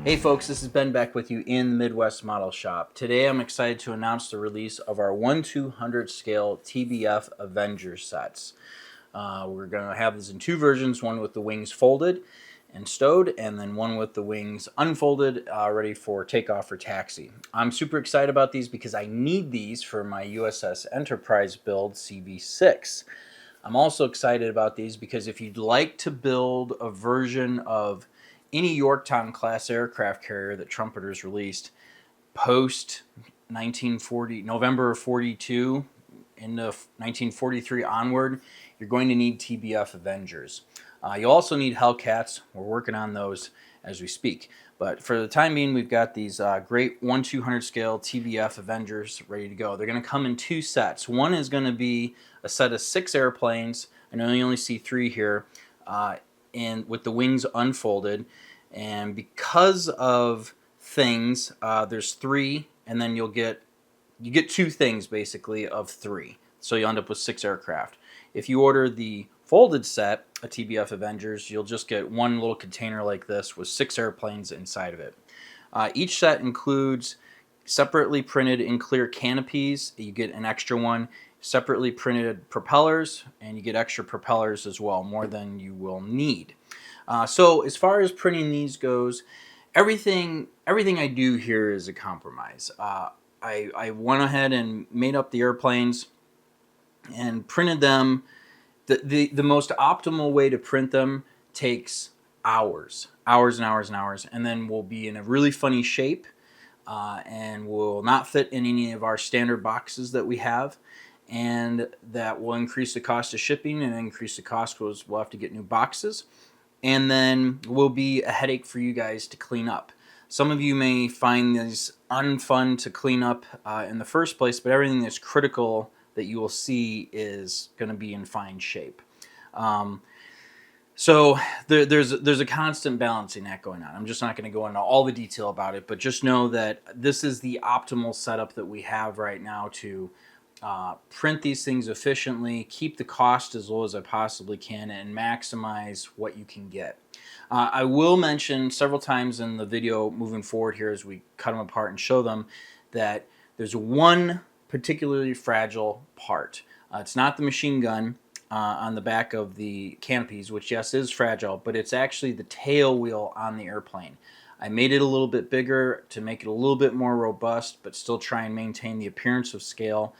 Hey folks, this is Ben back with you in the Midwest Model Shop. Today I'm excited to announce the release of our 1/200 scale TBF Avenger Sets. We're going to have this in two versions, one with the wings folded and stowed, and then one with the wings unfolded, ready for takeoff or taxi. I'm super excited about these because I need these for my USS Enterprise build CV6. I'm also excited about these because if you'd like to build a version of any Yorktown class aircraft carrier that Trumpeter's released post 1940, November of 42 into 1943 onward, you're going to need TBF Avengers. You'll also need Hellcats. We're working on those as we speak. But for the time being, we've got these great 1/200 scale TBF Avengers ready to go. They're going to come in two sets. One is going to be a set of 6 airplanes. I know you only see 3 here, and with the wings unfolded. And because of things, there's 3, and then you get 2 things basically of 3. So you end up with 6 aircraft. If you order the folded set, a TBF Avengers, you'll just get one little container like this with 6 airplanes inside of it. Each set includes separately printed in clear canopies. You get an extra one, separately printed propellers, and you get extra propellers as well, more than you will need. So as far as printing these goes, everything I do here is a compromise. I went ahead and made up the airplanes and printed them. The most optimal way to print them takes hours and hours and hours, and then will be in a really funny shape, and will not fit in any of our standard boxes that we have, and that will increase the cost of shipping and increase the cost because we'll have to get new boxes, and then will be a headache for you guys to clean up. Some of you may find these unfun to clean up in the first place, but everything that's critical that you will see is going to be in fine shape. So there's a constant balancing act going on. I'm just not going to go into all the detail about it, but just know that this is the optimal setup that we have right now to print these things efficiently, keep the cost as low as I possibly can, and maximize what you can get. I will mention several times in the video moving forward here as we cut them apart and show them that there's one particularly fragile part. It's not the machine gun on the back of the canopies, which yes is fragile, but it's actually the tail wheel on the airplane. I made it a little bit bigger to make it a little bit more robust, but still try and maintain the appearance of scale.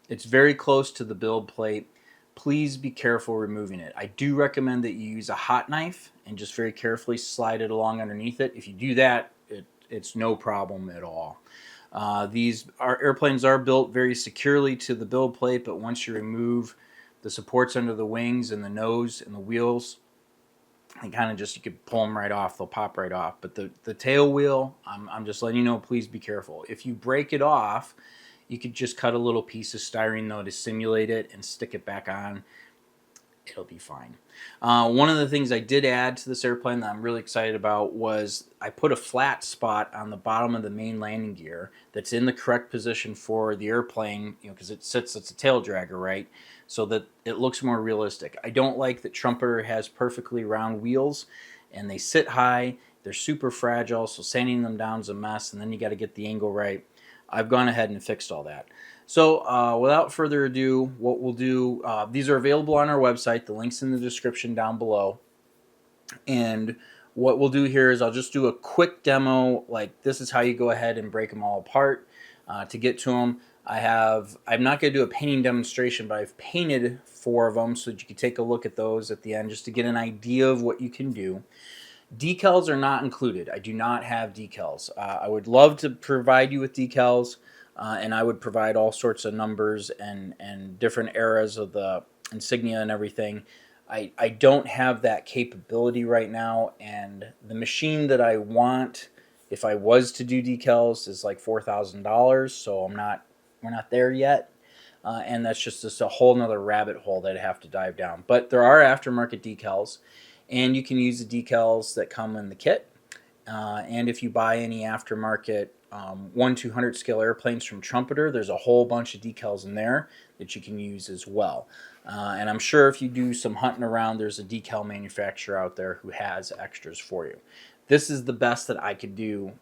It's very close to the build plate. Please be careful removing it. I do recommend that you use a hot knife and just very carefully slide it along underneath it. If you do that, it's no problem at all. These airplanes are built very securely to the build plate, but once you remove the supports under the wings and the nose and the wheels, and kind of just, you could pull them right off, they'll pop right off. But the tail wheel, I'm just letting you know, please be careful. If you break it off, you could just cut a little piece of styrene though to simulate it and stick it back on. It'll be fine. One of the things I did add to this airplane that I'm really excited about was I put a flat spot on the bottom of the main landing gear that's in the correct position for the airplane, because it's a tail dragger, right? So that it looks more realistic. I don't like that Trumpeter has perfectly round wheels and they sit high. They're super fragile, so sanding them down is a mess, and then you got to get the angle right. I've gone ahead and fixed all that. So without further ado, what we'll do, these are available on our website. The link's in the description down below. And what we'll do here is I'll just do a quick demo, like this is how you go ahead and break them all apart to get to them. I'm not going to do a painting demonstration, but I've painted 4 of them so that you can take a look at those at the end just to get an idea of what you can do. Decals are not included. I do not have decals. I would love to provide you with decals, and I would provide all sorts of numbers and different eras of the insignia and everything. I don't have that capability right now, and the machine that I want, if I was to do decals, is like $4,000, so we're not there yet. And that's just a whole nother rabbit hole that I have to dive down. But there are aftermarket decals, and you can use the decals that come in the kit. And if you buy any aftermarket 1/200 scale airplanes from Trumpeter, there's a whole bunch of decals in there that you can use as well. And I'm sure if you do some hunting around, there's a decal manufacturer out there who has extras for you. this is the best that I could do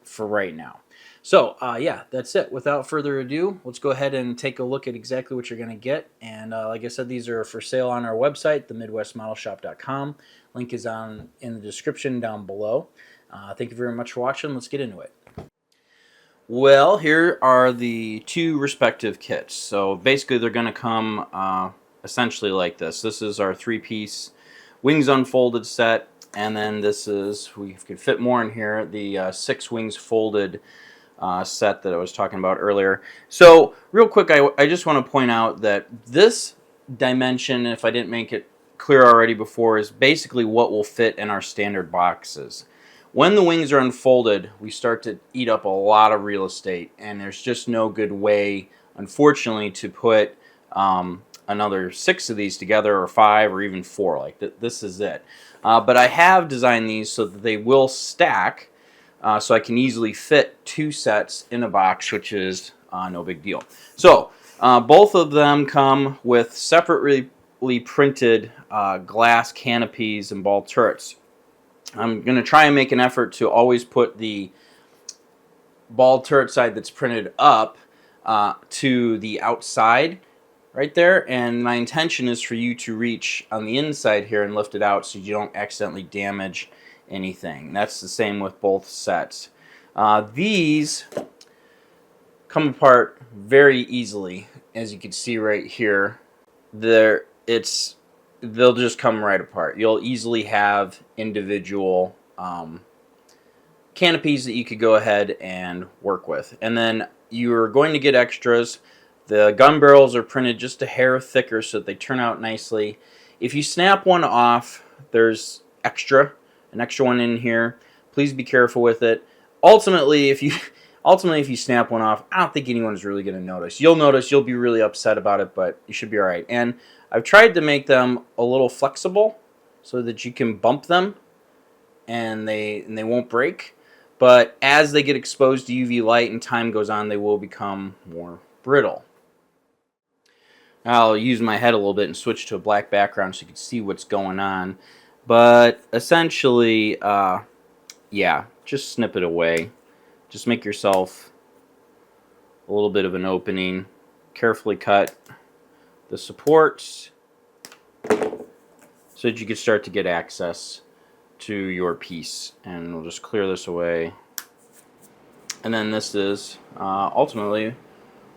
for right now. So yeah, that's it. Without further ado, let's go ahead and take a look at exactly what you're going to get. And like I said, these are for sale on our website, themidwestmodelshop.com. Link is in the description down below. Thank you very much for watching. Let's get into it. Well, here are the two respective kits. So basically they're going to come essentially like this. This is our 3-piece wings unfolded set, and then this is, we could fit more in here, the 6 wings folded set that I was talking about earlier. So real quick, I just want to point out that this dimension, if I didn't make it clear already before, is basically what will fit in our standard boxes. When the wings are unfolded, we start to eat up a lot of real estate, and there's just no good way, unfortunately, to put another 6 of these together, or 5, or even 4. Like this is it. But I have designed these so that they will stack, so I can easily fit 2 sets in a box, which is no big deal. So both of them come with separately printed glass canopies and ball turrets. I'm going to try and make an effort to always put the ball turret side that's printed up to the outside right there, and my intention is for you to reach on the inside here and lift it out so you don't accidentally damage anything. That's the same with both sets. These come apart very easily, as you can see right here. They'll just come right apart. You'll easily have individual canopies that you could go ahead and work with. And then you're going to get extras. The gun barrels are printed just a hair thicker so that they turn out nicely. If you snap one off, there's an extra one in here. Please be careful with it. Ultimately, if you snap one off, I don't think anyone's really going to notice. You'll notice, you'll be really upset about it, but you should be alright. And I've tried to make them a little flexible so that you can bump them and they won't break. But as they get exposed to UV light and time goes on, they will become more brittle. I'll use my head a little bit and switch to a black background so you can see what's going on. But essentially, yeah, just snip it away. Just make yourself a little bit of an opening. Carefully cut the supports so that you can start to get access to your piece. And we'll just clear this away. And then this is ultimately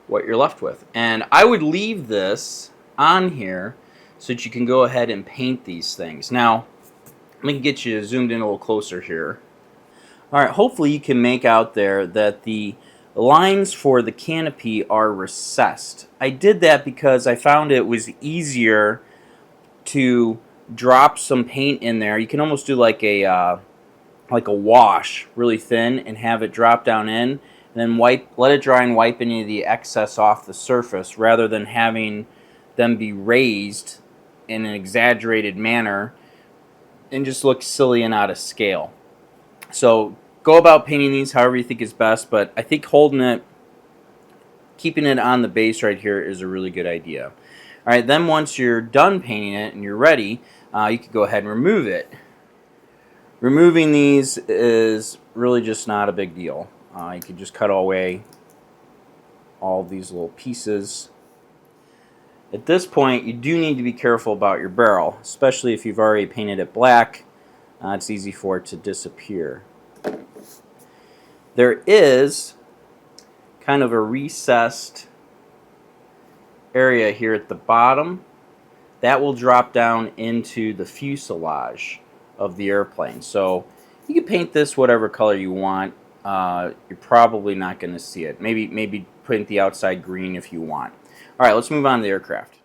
what you're left with. And I would leave this on here so that you can go ahead and paint these things. Now, let me get you zoomed in a little closer here. Alright, hopefully you can make out there that the lines for the canopy are recessed. I did that because I found it was easier to drop some paint in there. You can almost do like a wash, really thin, and have it drop down in, and then let it dry and wipe any of the excess off the surface, rather than having them be raised in an exaggerated manner and just look silly and out of scale. So go about painting these however you think is best, but I think keeping it on the base right here is a really good idea. Alright, then once you're done painting it and you're ready, you can go ahead and remove it. Removing these is really just not a big deal. You can just cut away all these little pieces. At this point, you do need to be careful about your barrel, especially if you've already painted it black. It's easy for it to disappear. There is kind of a recessed area here at the bottom that will drop down into the fuselage of the airplane. So you can paint this whatever color you want. You're probably not going to see it. Maybe paint the outside green if you want. Alright, let's move on to the aircraft.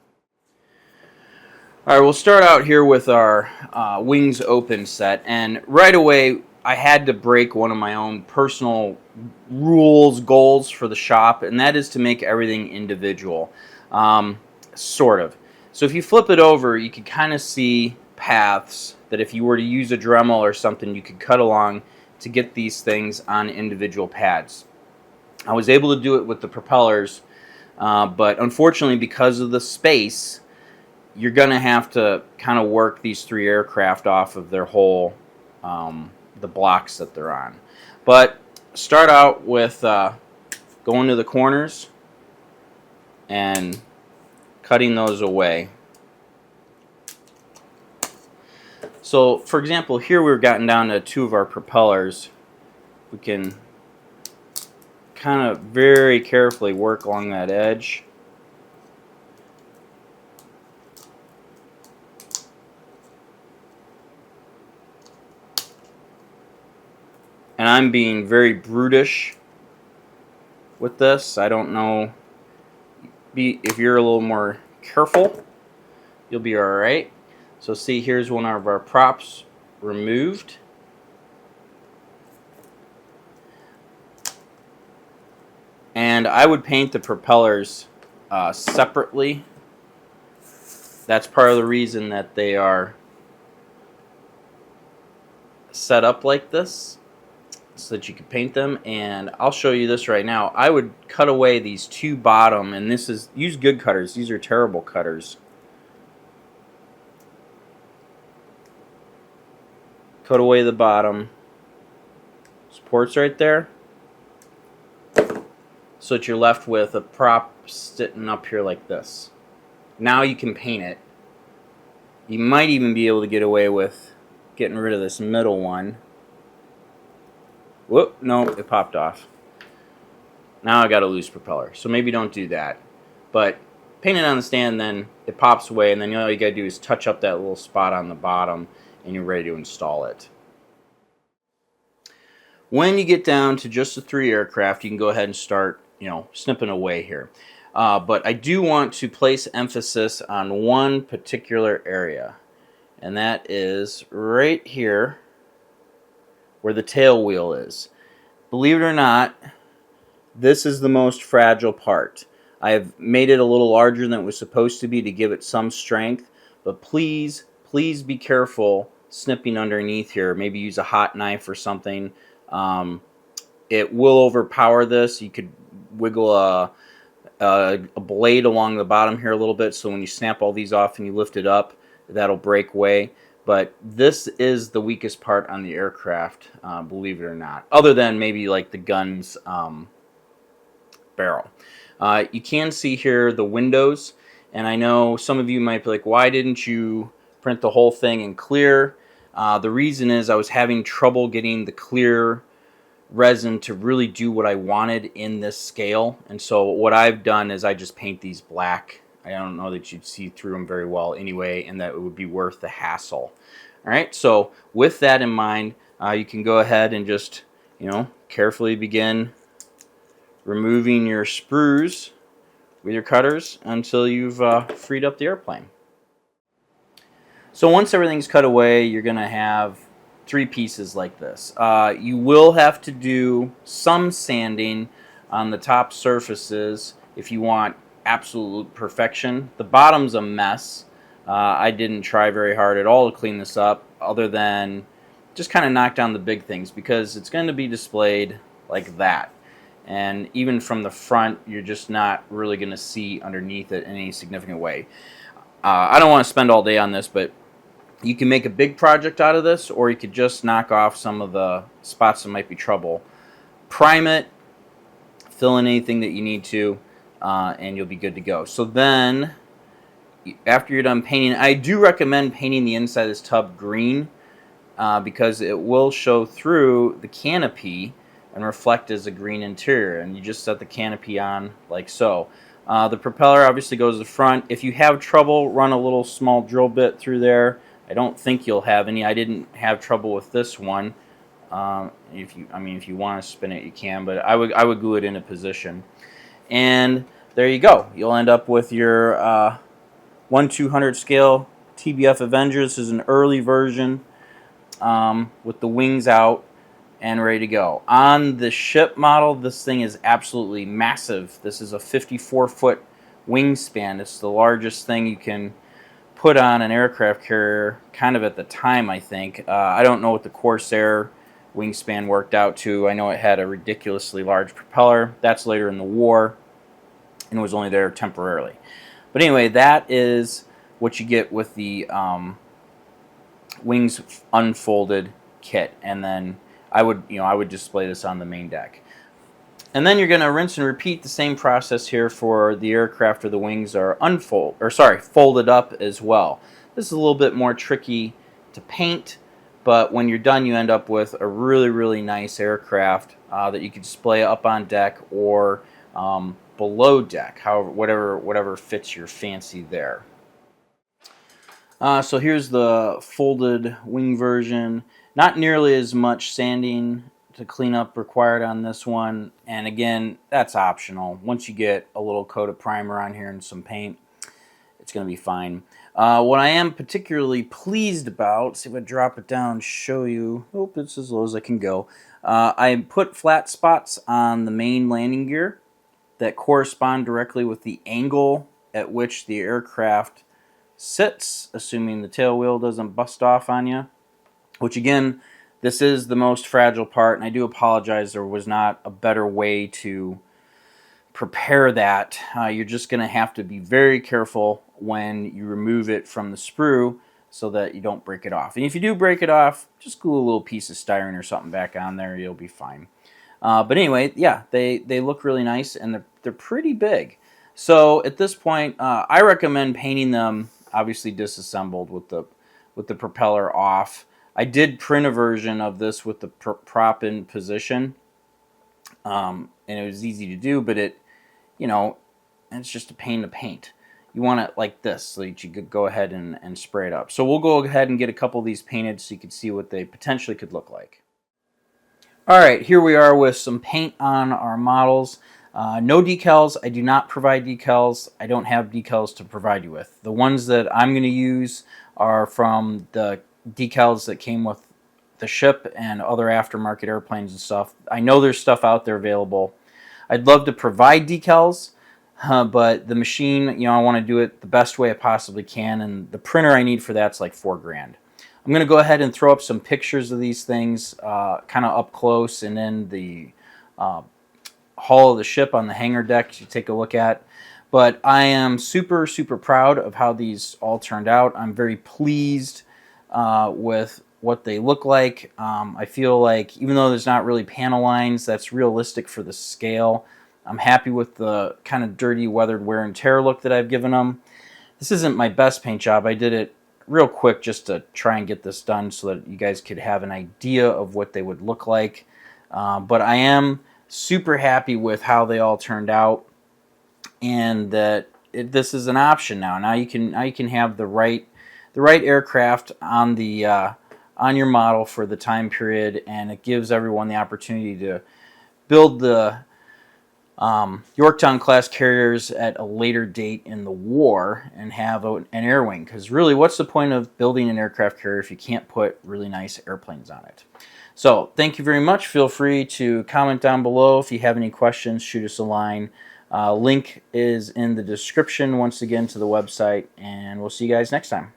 Alright, we'll start out here with our wings open set, and right away I had to break one of my own personal goals for the shop, and that is to make everything individual. Sort of. So if you flip it over, you can kind of see paths that if you were to use a Dremel or something, you could cut along to get these things on individual pads. I was able to do it with the propellers, but unfortunately because of the space, you're going to have to kind of work these 3 aircraft off of their whole the blocks that they're on. But start out with going to the corners and cutting those away. So for example, here we've gotten down to 2 of our propellers. We can kind of very carefully work along that edge. And I'm being very brutish with this. I don't know, if you're a little more careful, you'll be alright. So see, here's one of our props removed. And I would paint the propellers separately. That's part of the reason that they are set up like this, so that you can paint them. And I'll show you this right now. I would cut away these 2 bottom, and this is, use good cutters. These are terrible cutters. Cut away the bottom supports right there, so that you're left with a prop sitting up here like this. Now you can paint it. You might even be able to get away with getting rid of this middle one. Whoop, no, it popped off. Now I got a loose propeller, so maybe don't do that. But paint it on the stand, then it pops away, and then all you gotta do is touch up that little spot on the bottom, and you're ready to install it. When you get down to just the 3 aircraft, you can go ahead and start, snipping away here. But I do want to place emphasis on one particular area, and that is right here where the tail wheel is. Believe it or not, this is the most fragile part. I have made it a little larger than it was supposed to be to give it some strength, but please be careful snipping underneath here. Maybe use a hot knife or something. It will overpower this. You could wiggle a blade along the bottom here a little bit, so when you snap all these off and you lift it up, that'll break away. But this is the weakest part on the aircraft, believe it or not, other than maybe like the gun's barrel. You can see here the windows, and I know some of you might be like, why didn't you print the whole thing in clear? The reason is I was having trouble getting the clear resin to really do what I wanted in this scale, and so what I've done is I just paint these black. I don't know that you'd see through them very well anyway, and that it would be worth the hassle. Alright, so with that in mind, you can go ahead and just, carefully begin removing your sprues with your cutters until you've freed up the airplane. So once everything's cut away, you're going to have 3 pieces like this. You will have to do some sanding on the top surfaces if you want absolute perfection. The bottom's a mess. I didn't try very hard at all to clean this up, other than just kind of knock down the big things, because it's going to be displayed like that. And even from the front, you're just not really going to see underneath it in any significant way. I don't want to spend all day on this, but you can make a big project out of this, or you could just knock off some of the spots that might be trouble. Prime it, fill in anything that you need to, and you'll be good to go. So then, after you're done painting, I do recommend painting the inside of this tub green, because it will show through the canopy and reflect as a green interior. And you just set the canopy on like so. The propeller obviously goes to the front. If you have trouble, run a little small drill bit through there. I don't think you'll have any. I didn't have trouble with this one. If you want to spin it, you can, but I would glue it into position. And there you go. You'll end up with your 1/200 scale TBF Avenger. This is an early version with the wings out and ready to go. On the ship model, this thing is absolutely massive. This is a 54-foot wingspan. It's the largest thing you can put on an aircraft carrier, kind of at the time, I think. I don't know what the Corsair wingspan worked out to. I know it had a ridiculously large propeller. That's later in the war, and was only there temporarily. But anyway, that is what you get with the wings unfolded kit, and then I would display this on the main deck. And then you're going to rinse and repeat the same process here for the aircraft, or the wings are folded up as well. This is a little bit more tricky to paint, but when you're done, you end up with a really, really nice aircraft that you can display up on deck or below deck, however, whatever fits your fancy there. So here's the folded wing version. Not nearly as much sanding to clean up required on this one, and again, that's optional. Once you get a little coat of primer on here and some paint, it's going to be fine. What I am particularly pleased about, see if I drop it down and show you, it's as low as I can go. I put flat spots on the main landing gear that correspond directly with the angle at which the aircraft sits, assuming the tail wheel doesn't bust off on you, which again, this is the most fragile part, and I do apologize there was not a better way to prepare that. You're just going to have to be very careful when you remove it from the sprue so that you don't break it off. And if you do break it off, just glue a little piece of styrene or something back on there, you'll be fine. But anyway, yeah, they look really nice, and they're pretty big. So at this point, I recommend painting them obviously disassembled with the propeller off. I did print a version of this with the prop in position, and it was easy to do, but it's just a pain to paint. You want it like this so that you could go ahead and spray it up. So we'll go ahead and get a couple of these painted so you can see what they potentially could look like. Alright, here we are with some paint on our models. No decals. I do not provide decals. I don't have decals to provide you with. The ones that I'm going to use are from the decals that came with the ship and other aftermarket airplanes and stuff. I know there's stuff out there available. I'd love to provide decals, but the machine, I want to do it the best way I possibly can, and the printer I need for that's like $4 grand. I'm going to go ahead and throw up some pictures of these things kind of up close, and then the hull of the ship on the hangar deck you take a look at. But I am super, super proud of how these all turned out. I'm very pleased with what they look like. I feel like even though there's not really panel lines, that's realistic for the scale. I'm happy with the kind of dirty, weathered wear and tear look that I've given them. This isn't my best paint job. I did it real quick just to try and get this done so that you guys could have an idea of what they would look like. But I am super happy with how they all turned out, and that this is an option now. Now you can have the right aircraft on the on your model for the time period, and it gives everyone the opportunity to build the Yorktown class carriers at a later date in the war and have an air wing. Because really, what's the point of building an aircraft carrier if you can't put really nice airplanes on it? So thank you very much. Feel free to comment down below if you have any questions. Shoot us a line. Link is in the description once again to the website, and we'll see you guys next time.